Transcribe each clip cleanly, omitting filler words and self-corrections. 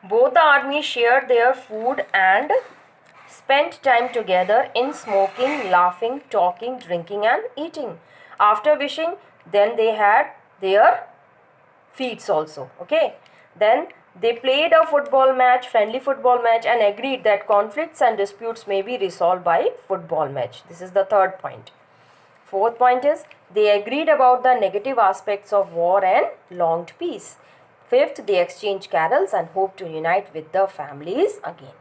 Both the armies shared their food and spent time together in smoking, laughing, talking, drinking and eating. After wishing, then they had their feats also. Okay. Then they played a friendly football match, and agreed that conflicts and disputes may be resolved by football match. This is the third point. Fourth point is they agreed about the negative aspects of war and longed peace. Fifth, they exchanged carols and hoped to unite with their families again.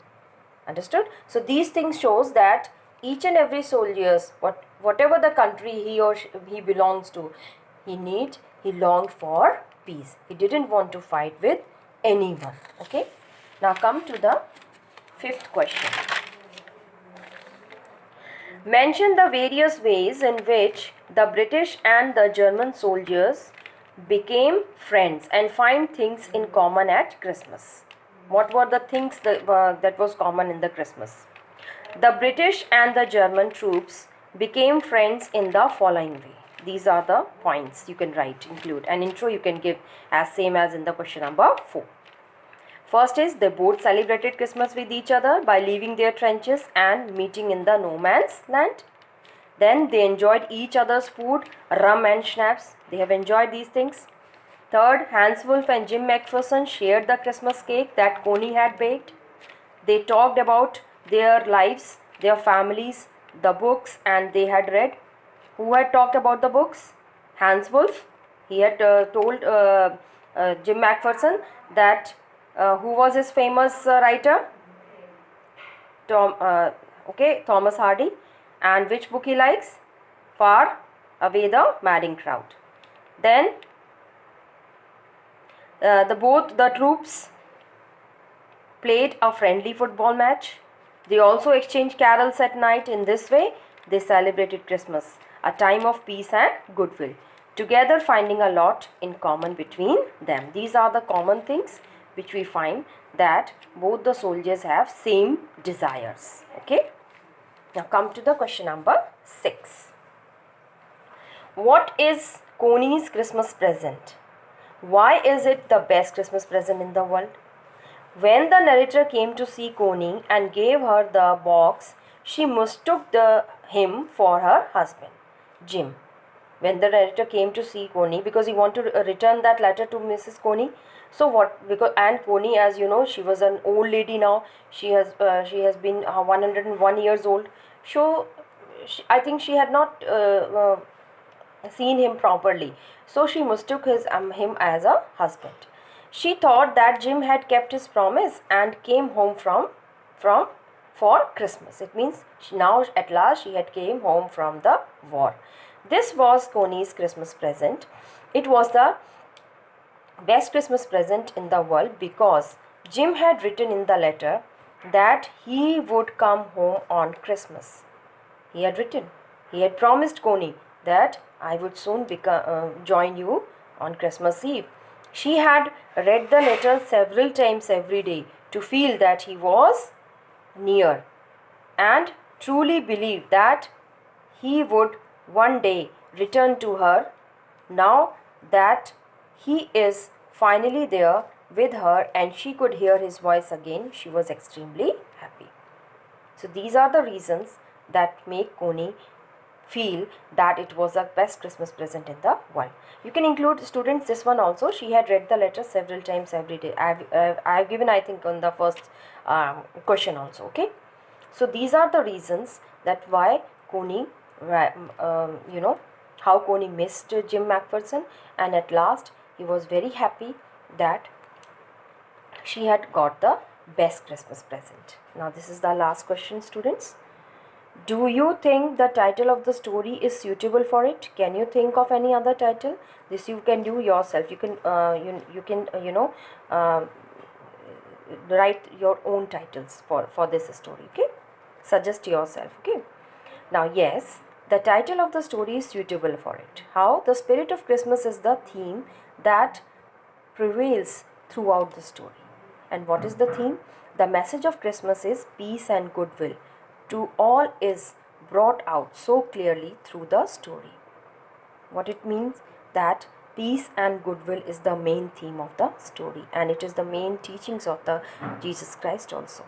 Understood? So these things shows that each and every soldiers, whatever the country he belongs to, he longed for peace. He didn't want to fight with anyone. Okay. Now come to the fifth question. Mention the various ways in which the British and the German soldiers became friends and find things in common at Christmas. What were the things that was common in the Christmas? The British and the German troops became friends in the following way. These are the points you can write, include. An intro you can give as same as in the question number 4. First is they both celebrated Christmas with each other by leaving their trenches and meeting in the no man's land. Then they enjoyed each other's food, rum and schnapps. They have enjoyed these things. Third, Hans Wolf and Jim McPherson shared the Christmas cake that Coney had baked. They talked about their lives, their families, the books, and they had read. Who had talked about the books? Hans Wolf. He had told Jim McPherson that who was his famous writer? Thomas Hardy. And which book he likes? Far Away the Madding Crowd. Then both the troops played a friendly football match. They also exchanged carols at night. In this way, they celebrated Christmas, a time of peace and goodwill, together finding a lot in common between them. These are the common things which we find, that both the soldiers have same desires. Okay. Now come to the question number 6. What is Coney's Christmas present? Why is it the best Christmas present in the world? When the narrator came to see Coney and gave her the box, she mistook him for her husband, Jim. When the narrator came to see Coney, because he wanted to return that letter to Mrs. Coney. So what? Because and Coney, as you know, she was an old lady now. She has been 101 years old. So I think she had not seen him properly. So she mistook him as a husband. She thought that Jim had kept his promise and came home for Christmas. It means now at last she had came home from the war. This was Coney's Christmas present. It was the best Christmas present in the world because Jim had written in the letter that he would come home on Christmas. He had written, he had promised Coney that I would soon join you on Christmas Eve. She had read the letter several times every day to feel that he was near and truly believed that he would one day return to her. Now that he is finally there with her and she could hear his voice again, she was extremely happy. So these are the reasons that make Coney feel that it was the best Christmas present in the world. You can include, students, this one also. She had read the letter several times every day. I've given, I think, on the first question also. Okay. So these are the reasons that why Coney, how Coney missed Jim McPherson, and at last he was very happy that she had got the best Christmas present. Now this is the last question, students. Do you think the title of the story is suitable for it? Can you think of any other title? This you can do yourself. You can write your own titles for this story. Okay, suggest yourself. Okay. Now yes, the title of the story is suitable for it. How? The spirit of Christmas is the theme that prevails throughout the story. And what is the theme? The message of Christmas is peace and goodwill to all is brought out so clearly through the story. What it means? That Peace and goodwill is the main theme of the story, and it is the main teachings of the Jesus Christ also.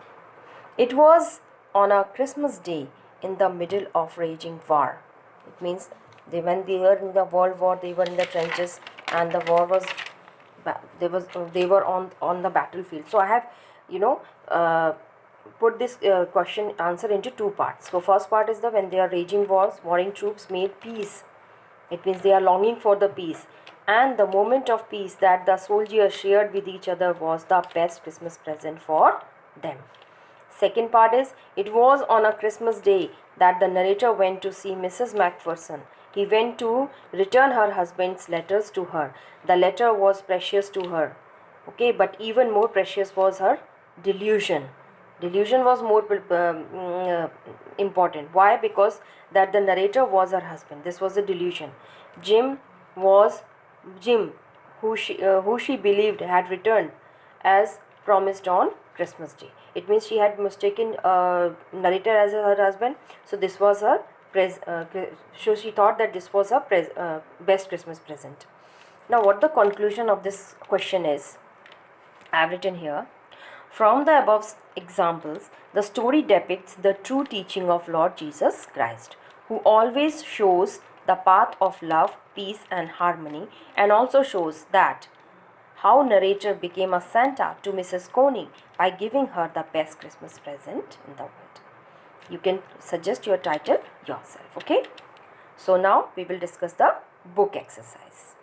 It was on a Christmas day in the middle of raging war. It means when they were in the World War, they were in the trenches, and the war was they were on the battlefield. So I have put this question answer into two parts. So first part is the when they are raging wars, warring troops made peace. It means they are longing for the peace, and the moment of peace that the soldiers shared with each other was the best Christmas present for them. Second part is, it was on a Christmas day that the narrator went to see Mrs. Macpherson. He went to return her husband's letters to her. The letter was precious to her. Okay, but even more precious was her delusion. Delusion was more important. Why? Because that the narrator was her husband. This was a delusion. Jim, who she believed had returned as promised on Christmas Day. It means she had mistaken narrator as her husband. So this was her so she thought that this was her best Christmas present. Now what the conclusion of this question is, I have written here. From the above examples, the story depicts the true teaching of Lord Jesus Christ, who always shows the path of love, peace and harmony, and also shows that how narrator became a Santa to Mrs. Coney by giving her the best Christmas present in the world. You can suggest your title yourself, okay? So now we will discuss the book exercise.